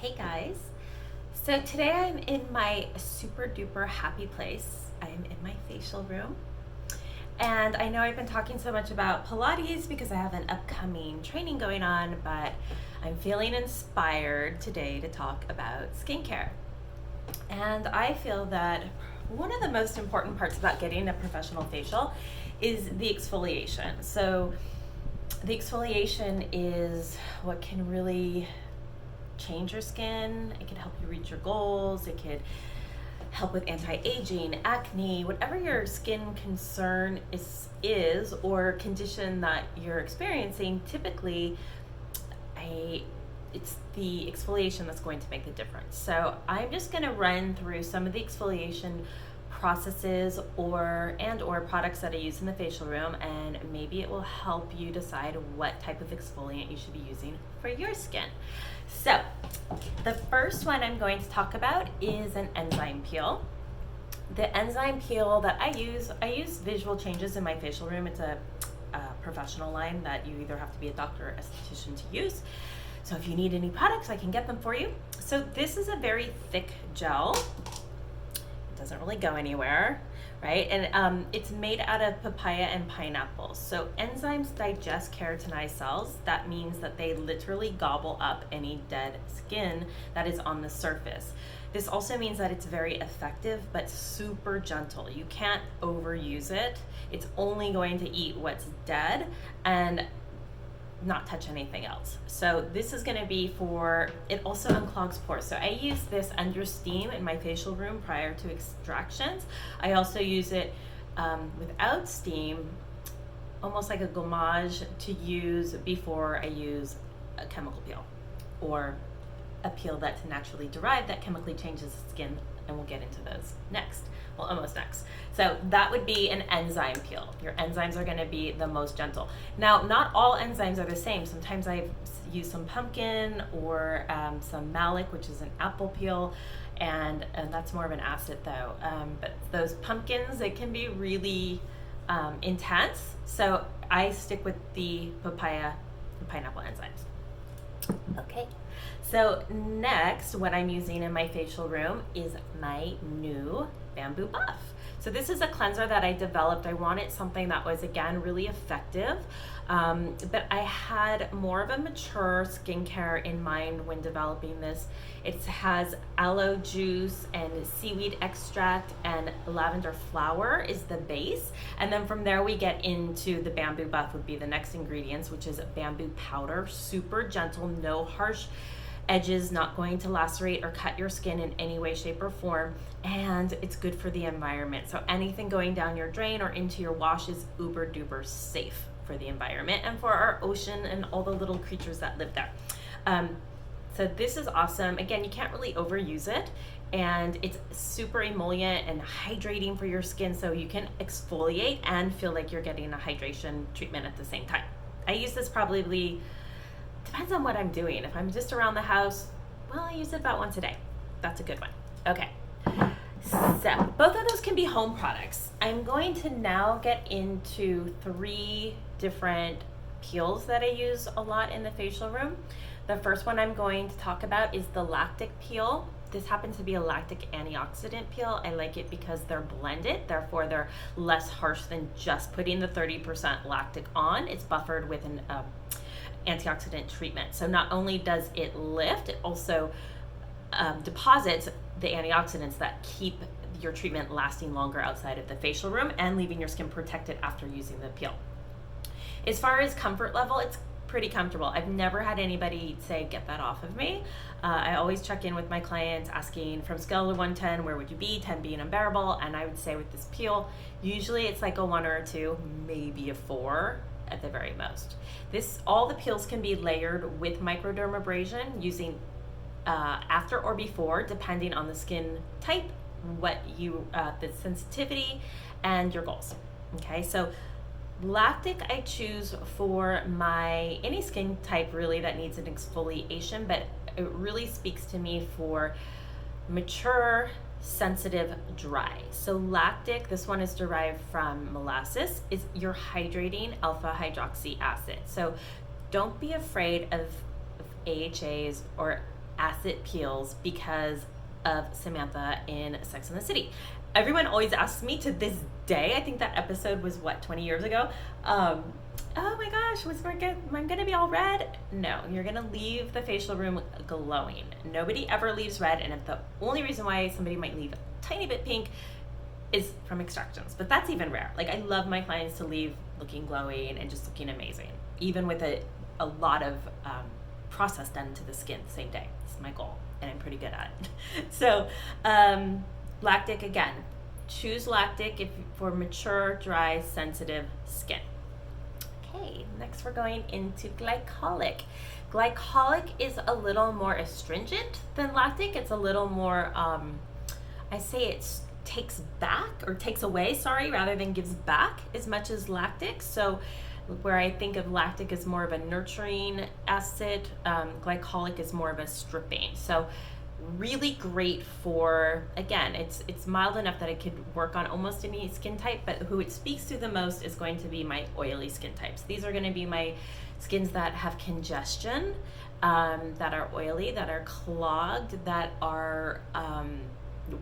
Hey guys, so today I'm in my super duper happy place. I'm in my facial room, and I know I've been talking so much about Pilates because I have an upcoming training going on, but I'm feeling inspired today to talk about skincare. And I feel that one of the most important parts about getting a professional facial is the exfoliation. So the exfoliation is what can really change your skin. It can help you reach your goals. It could help with anti-aging, acne, whatever your skin concern is or condition that you're experiencing. Typically, it's the exfoliation that's going to make the difference. So I'm just going to run through some of the exfoliation processes or products that I use in the facial room, and maybe it will help you decide what type of exfoliant you should be using for your skin. So the first one I'm going to talk about is an enzyme peel. The enzyme peel that I use Visual Changes in my facial room. It's a professional line that you either have to be a doctor or esthetician to use. So if you need any products, I can get them for you. So this is a very thick gel. Doesn't really go anywhere, right? And it's made out of papaya and pineapple. So enzymes digest keratinized cells. That means that they literally gobble up any dead skin that is on the surface. This also means that it's very effective but super gentle. You can't overuse it. It's only going to eat what's dead and not touch anything else. So this is going to be it also unclogs pores. So I use this under steam in my facial room prior to extractions. I also use it without steam, almost like a gommage, to use before I use a chemical peel or a peel that's naturally derived that chemically changes the skin, and we'll get into those next. Well, almost next. So that would be an enzyme peel. Your enzymes are going to be the most gentle. Now, not all enzymes are the same. Sometimes I use some pumpkin or some malic, which is an apple peel, and that's more of an acid though. But those pumpkins, it can be really intense. So I stick with the papaya and pineapple enzymes. Okay. So next, what I'm using in my facial room is my new Bamboo Buff. So this is a cleanser that I developed. I wanted something that was, again, really effective, but I had more of a mature skincare in mind when developing this. It has aloe juice and seaweed extract, and lavender flower is the base. And then from there we get into the Bamboo Buff would be the next ingredients, which is bamboo powder, super gentle, no harsh edges, not going to lacerate or cut your skin in any way, shape, or form, and it's good for the environment. So anything going down your drain or into your wash is uber duper safe for the environment and for our ocean and all the little creatures that live there. So this is awesome. Again, you can't really overuse it, and it's super emollient and hydrating for your skin, so you can exfoliate and feel like you're getting a hydration treatment at the same time. I use this probably, depends on what I'm doing. If I'm just around the house, well, I use it about once a day. That's a good one. Okay, so both of those can be home products. I'm going to now get into 3 different peels that I use a lot in the facial room. The first one I'm going to talk about is the lactic peel. This happens to be a lactic antioxidant peel. I like it because they're blended, therefore they're less harsh than just putting the 30% lactic on. It's buffered with an antioxidant treatment. So not only does it lift, it also deposits the antioxidants that keep your treatment lasting longer outside of the facial room and leaving your skin protected after using the peel. As far as comfort level, it's pretty comfortable. I've never had anybody say, get that off of me. I always check in with my clients asking, from scale of 1 to 10, where would you be? 10 being unbearable. And I would say with this peel, usually it's like a 1 or a 2, maybe a 4 at the very most. All the peels can be layered with microdermabrasion using after or before, depending on the skin type, the sensitivity, and your goals. Okay, so lactic I choose for any skin type really that needs an exfoliation, but it really speaks to me for mature, sensitive, dry. So lactic, this one is derived from molasses, is your hydrating alpha hydroxy acid. So don't be afraid of AHAs or acid peels because of Samantha in Sex and the City. Everyone always asks me to this day, I think that episode was 20 years ago, oh my gosh, am I gonna be all red? No, you're gonna leave the facial room glowing. Nobody ever leaves red, and if the only reason why somebody might leave a tiny bit pink is from extractions, but that's even rare. Like, I love my clients to leave looking glowing and just looking amazing, even with a lot of process done to the skin the same day. It's my goal, and I'm pretty good at it. So lactic, again, choose lactic for mature, dry, sensitive skin. Okay, next we're going into glycolic. Glycolic is a little more astringent than lactic. It's a little more, I say it takes away, rather than gives back as much as lactic. So where I think of lactic as more of a nurturing acid, glycolic is more of a stripping. So really great for, again, it's mild enough that it could work on almost any skin type, but who it speaks to the most is going to be my oily skin types. These are going to be my skins that have congestion, that are oily, that are clogged, that are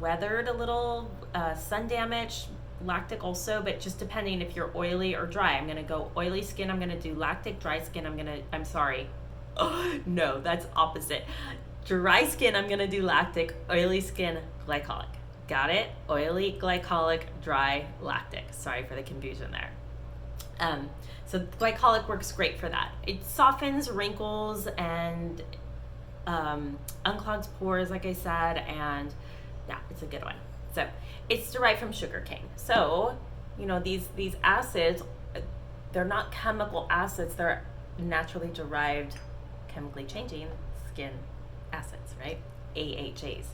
weathered a little, sun damage, lactic also, but just depending if you're oily or dry. I'm going to go oily skin, I'm going to do lactic. Dry skin, I'm sorry. Oh, no, that's opposite. Dry skin, I'm gonna do lactic. Oily skin, glycolic. Got it? Oily, glycolic, dry, lactic. Sorry for the confusion there. So glycolic works great for that. It softens wrinkles and unclogs pores, like I said, and yeah, it's a good one. So it's derived from sugarcane. So, these acids, they're not chemical acids, they're naturally derived, chemically changing skin acids, right? AHAs.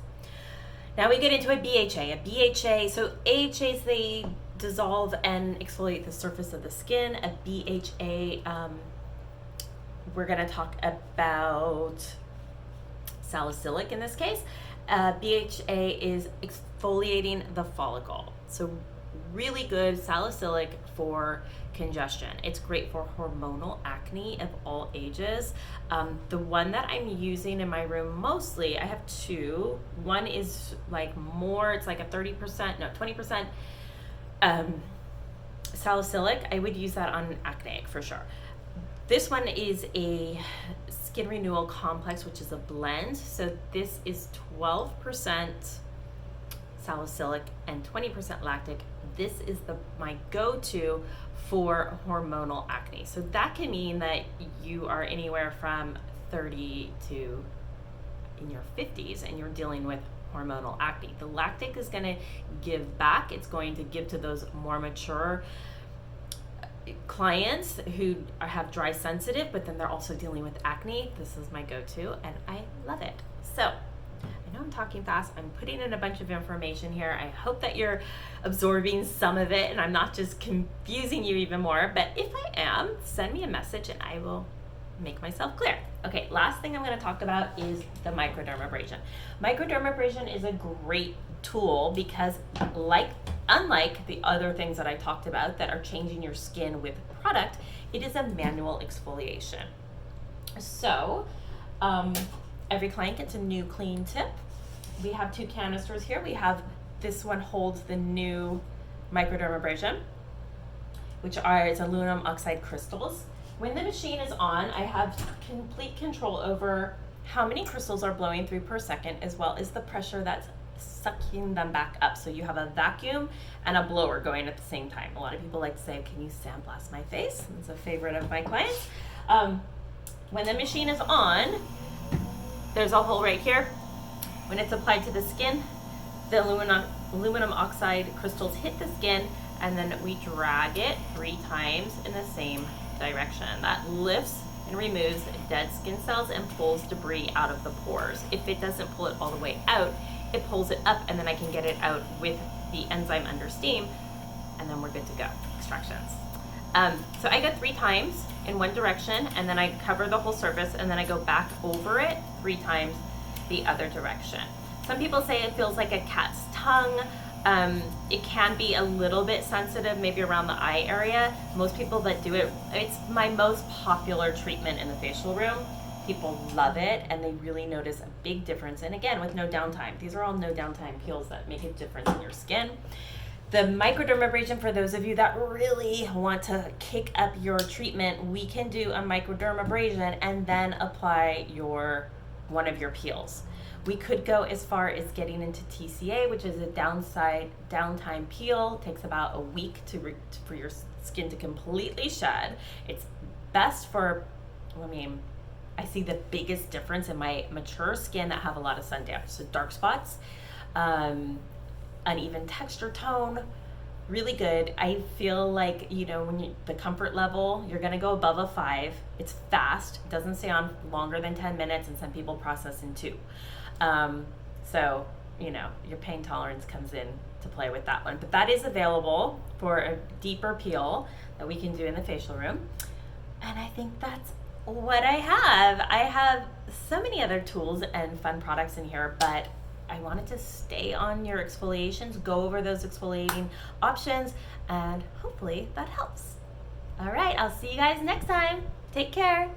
Now we get into a BHA. A BHA, so AHAs, they dissolve and exfoliate the surface of the skin. A BHA, we're going to talk about salicylic in this case. BHA is exfoliating the follicle. So really good salicylic for congestion. It's great for hormonal acne of all ages. The one that I'm using in my room mostly, I have two. One is like more, it's like a 20% salicylic. I would use that on acne for sure. This one is a skin renewal complex, which is a blend. So this is 12% salicylic and 20% lactic. This is my go-to for hormonal acne. So that can mean that you are anywhere from 30 to in your 50s and you're dealing with hormonal acne. The lactic is going to give back. It's going to give to those more mature clients who have dry sensitive, but then they're also dealing with acne. This is my go-to and I love it. So I know I'm talking fast. I'm putting in a bunch of information here. I hope that you're absorbing some of it and I'm not just confusing you even more. But if I am, send me a message and I will make myself clear. Okay, last thing I'm going to talk about is the microdermabrasion. Microdermabrasion is a great tool because unlike the other things that I talked about that are changing your skin with product, it is a manual exfoliation. So every client gets a new clean tip. We have two canisters here. This one holds the new microdermabrasion, which is aluminum oxide crystals. When the machine is on, I have complete control over how many crystals are blowing through per second, as well as the pressure that's sucking them back up. So you have a vacuum and a blower going at the same time. A lot of people like to say, can you sandblast my face? It's a favorite of my clients. When the machine is on, there's a hole right here. When it's applied to the skin, the aluminum oxide crystals hit the skin, and then we drag it 3 times in the same direction. That lifts and removes dead skin cells and pulls debris out of the pores. If it doesn't pull it all the way out, it pulls it up, and then I can get it out with the enzyme under steam, and then we're good to go. Extractions. So I go 3 times in one direction, and then I cover the whole surface, and then I go back over it 3 times the other direction. Some people say it feels like a cat's tongue. It can be a little bit sensitive, maybe around the eye area. Most people that do it, it's my most popular treatment in the facial room. People love it and they really notice a big difference. And again, with no downtime. These are all no downtime peels that make a difference in your skin. The microdermabrasion, for those of you that really want to kick up your treatment, we can do a microdermabrasion and then apply one of your peels. We could go as far as getting into TCA, which is a downtime peel. It takes about a week for your skin to completely shed. It's best for, I see the biggest difference in my mature skin that have a lot of sun damage. So dark spots, uneven texture tone, really good. I feel like, when the comfort level, you're gonna go above a 5. It's fast, it doesn't stay on longer than 10 minutes, and some people process in 2. So, your pain tolerance comes in to play with that one. But that is available for a deeper peel that we can do in the facial room. And I think that's what I have. I have so many other tools and fun products in here, but I wanted to stay on your exfoliations, go over those exfoliating options, and hopefully that helps. All right, I'll see you guys next time. Take care.